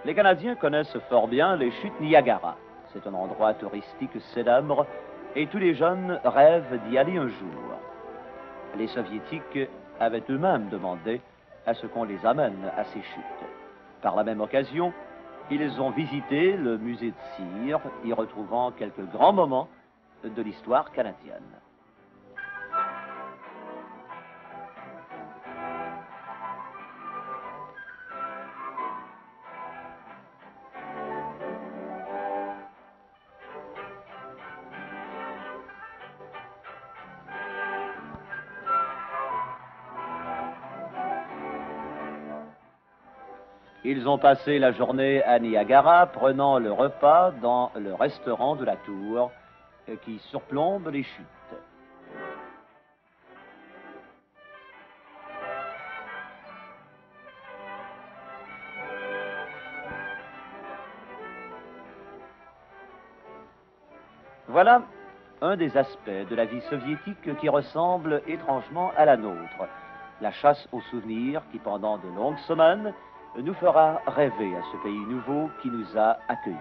Les Canadiens connaissent fort bien les chutes Niagara. C'est un endroit touristique célèbre et tous les jeunes rêvent d'y aller un jour. Les Soviétiques avaient eux-mêmes demandé à ce qu'on les amène à ces chutes. Par la même occasion, ils ont visité le musée de cire, y retrouvant quelques grands moments de l'histoire canadienne. Ils ont passé la journée à Niagara, prenant le repas dans le restaurant de la tour qui surplombe les chutes. Voilà un des aspects de la vie soviétique qui ressemble étrangement à la nôtre. La chasse aux souvenirs qui, pendant de longues semaines, nous fera rêver à ce pays nouveau qui nous a accueillis.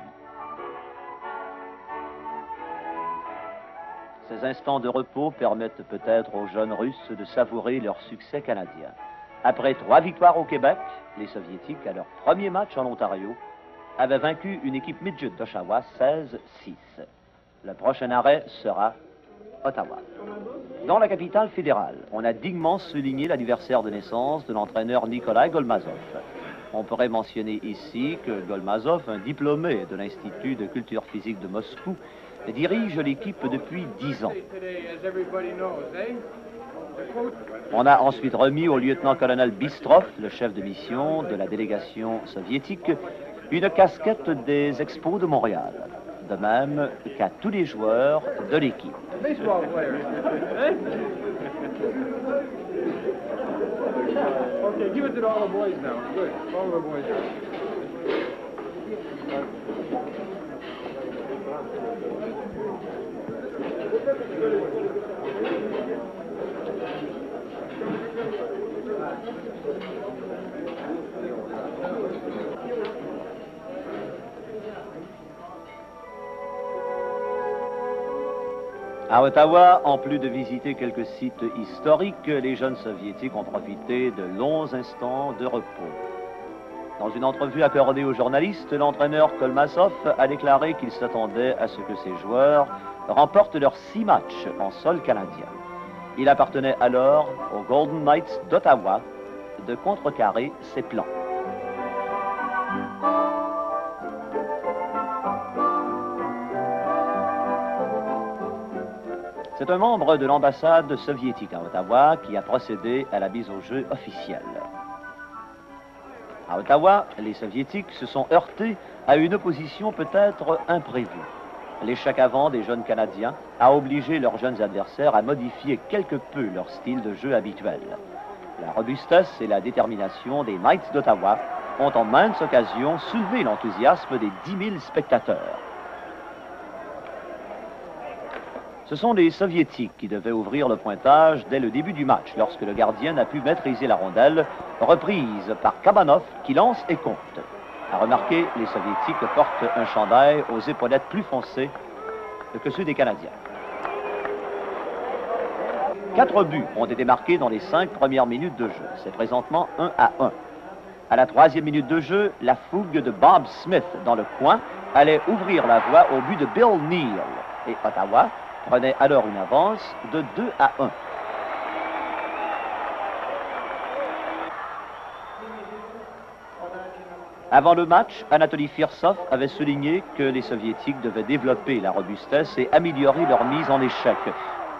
Ces instants de repos permettent peut-être aux jeunes Russes de savourer leur succès canadien. Après 3 victoires au Québec, les Soviétiques, à leur premier match en Ontario, avaient vaincu une équipe midget d'Oshawa 16-6. Le prochain arrêt sera Ottawa. Dans la capitale fédérale, on a dignement souligné l'anniversaire de naissance de l'entraîneur Nikolai Golmazov. On pourrait mentionner ici que Golmazov, un diplômé de l'Institut de culture physique de Moscou, dirige l'équipe depuis 10 ans. On a ensuite remis au lieutenant-colonel Bistrov, le chef de mission de la délégation soviétique, une casquette des Expos de Montréal, de même qu'à tous les joueurs de l'équipe. Okay, give it to all the boys now. Good. All the boys. À Ottawa, en plus de visiter quelques sites historiques, les jeunes soviétiques ont profité de longs instants de repos. Dans une entrevue accordée aux journalistes, l'entraîneur Kolmasov a déclaré qu'il s'attendait à ce que ses joueurs remportent leurs 6 matchs en sol canadien. Il appartenait alors aux Golden Knights d'Ottawa de contrecarrer ses plans. C'est un membre de l'ambassade soviétique à Ottawa qui a procédé à la mise au jeu officielle. À Ottawa, les Soviétiques se sont heurtés à une opposition peut-être imprévue. L'échec avant des jeunes Canadiens a obligé leurs jeunes adversaires à modifier quelque peu leur style de jeu habituel. La robustesse et la détermination des Knights d'Ottawa ont en maintes occasions soulevé l'enthousiasme des 10 000 spectateurs. Ce sont les Soviétiques qui devaient ouvrir le pointage dès le début du match, lorsque le gardien n'a pu maîtriser la rondelle, reprise par Kabanov qui lance et compte. À remarquer, les Soviétiques portent un chandail aux épaulettes plus foncées que ceux des Canadiens. 4 buts ont été marqués dans les 5 premières minutes de jeu. C'est présentement 1-1. À la 3e minute de jeu, la fougue de Bob Smith dans le coin allait ouvrir la voie au but de Bill Neal. Et Ottawa prenait alors une avance de 2-1. Avant le match, Anatoly Firsov avait souligné que les Soviétiques devaient développer la robustesse et améliorer leur mise en échec,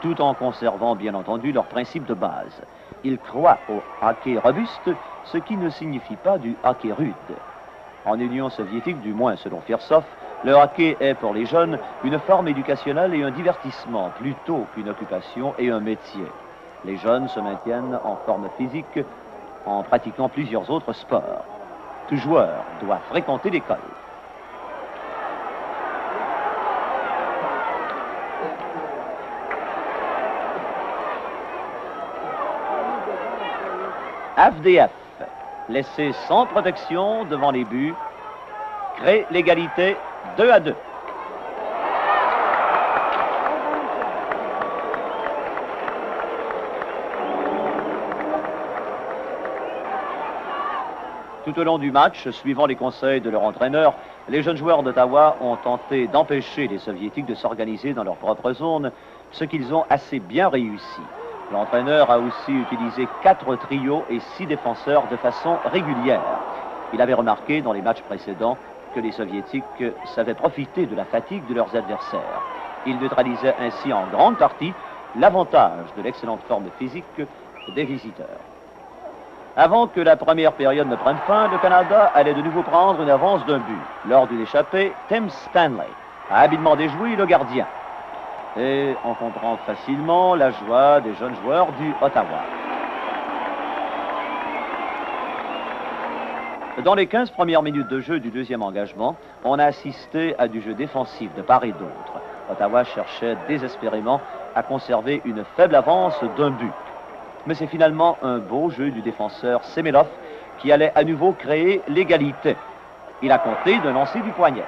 tout en conservant bien entendu leurs principes de base. Ils croient au hockey robuste, ce qui ne signifie pas du hockey rude. En Union soviétique, du moins selon Firsov, le hockey est pour les jeunes une forme éducationnelle et un divertissement plutôt qu'une occupation et un métier. Les jeunes se maintiennent en forme physique en pratiquant plusieurs autres sports. Tout joueur doit fréquenter l'école. FDF, laissé sans protection devant les buts, crée l'égalité 2-2. Tout au long du match, suivant les conseils de leur entraîneur, les jeunes joueurs d'Ottawa ont tenté d'empêcher les Soviétiques de s'organiser dans leur propre zone, ce qu'ils ont assez bien réussi. L'entraîneur a aussi utilisé 4 trios et 6 défenseurs de façon régulière. Il avait remarqué dans les matchs précédents que les Soviétiques savaient profiter de la fatigue de leurs adversaires. Ils neutralisaient ainsi en grande partie l'avantage de l'excellente forme physique des visiteurs. Avant que la première période ne prenne fin, le Canada allait de nouveau prendre une avance d'un but. Lors d'une échappée, Tim Stanley a habilement déjoué le gardien. Et on comprend facilement la joie des jeunes joueurs du Ottawa. Dans les 15 premières minutes de jeu du deuxième engagement, on a assisté à du jeu défensif de part et d'autre. Ottawa cherchait désespérément à conserver une faible avance d'un but. Mais c'est finalement un beau jeu du défenseur Semelov qui allait à nouveau créer l'égalité. Il a compté d'un lancer du poignet.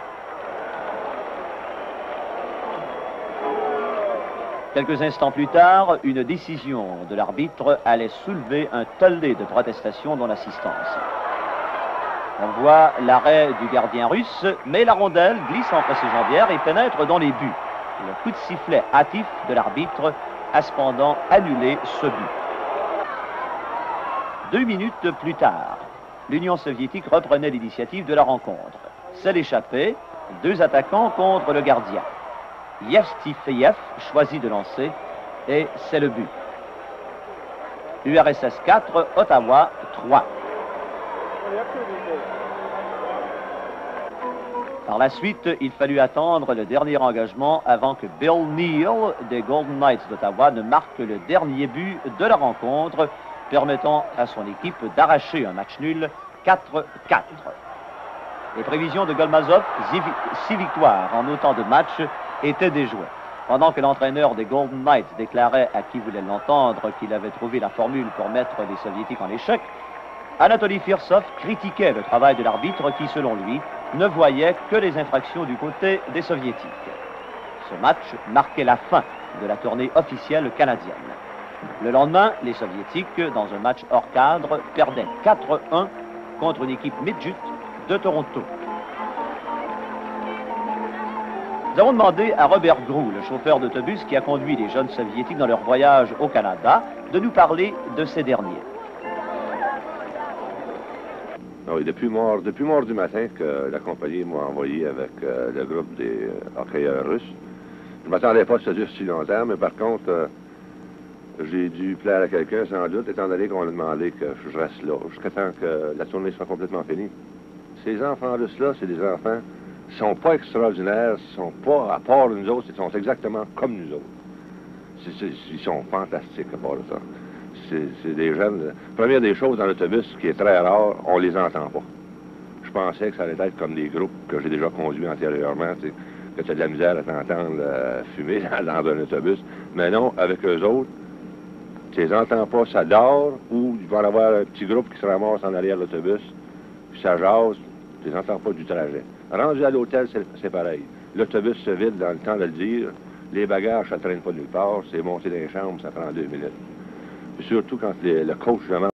Quelques instants plus tard, une décision de l'arbitre allait soulever un tollé de protestations dans l'assistance. On voit l'arrêt du gardien russe, mais la rondelle glisse entre ses jambières et pénètre dans les buts. Le coup de sifflet hâtif de l'arbitre a cependant annulé ce but. 2 minutes plus tard, l'Union soviétique reprenait l'initiative de la rencontre. C'est l'échappée, 2 attaquants contre le gardien. Yevstifeyev choisit de lancer et c'est le but. URSS 4, Ottawa 3. Par la suite, il fallut attendre le dernier engagement avant que Bill Neal des Golden Knights d'Ottawa ne marque le dernier but de la rencontre, permettant à son équipe d'arracher un match nul 4-4. Les prévisions de Golmazov, 6 victoires en autant de matchs, étaient déjouées. Pendant que l'entraîneur des Golden Knights déclarait à qui voulait l'entendre qu'il avait trouvé la formule pour mettre les Soviétiques en échec, Anatoly Firsov critiquait le travail de l'arbitre qui, selon lui, ne voyait que les infractions du côté des Soviétiques. Ce match marquait la fin de la tournée officielle canadienne. Le lendemain, les Soviétiques, dans un match hors cadre, perdaient 4-1 contre une équipe midget de Toronto. Nous avons demandé à Robert Groulx, le chauffeur d'autobus qui a conduit les jeunes Soviétiques dans leur voyage au Canada, de nous parler de ces derniers. Oui, depuis mort du matin que la compagnie m'a envoyé avec le groupe des hockeyeurs russes. Je ne m'attendais pas que ça dure si longtemps, mais par contre, j'ai dû plaire à quelqu'un sans doute, étant donné qu'on a demandé que je reste là jusqu'à temps que la tournée soit complètement finie. Ces enfants russes-là, c'est des enfants qui ne sont pas extraordinaires, ils sont pas, à part nous autres, ils sont exactement comme nous autres. Ils sont fantastiques à part de ça. C'est des jeunes. Première des choses dans l'autobus, qui est très rare, on les entend pas. Je pensais que ça allait être comme des groupes que j'ai déjà conduits antérieurement, que tu as de la misère à t'entendre fumer dans un autobus. Mais non, avec eux autres, tu les entends pas, ça dort, ou il va y avoir un petit groupe qui se ramasse en arrière de l'autobus, puis ça jase, tu les entends pas du trajet. Rendu à l'hôtel, c'est pareil. L'autobus se vide dans le temps de le dire, les bagages, ça traîne pas nulle part, c'est monter dans les chambres, ça prend 2 minutes. Puis surtout quand le coach demande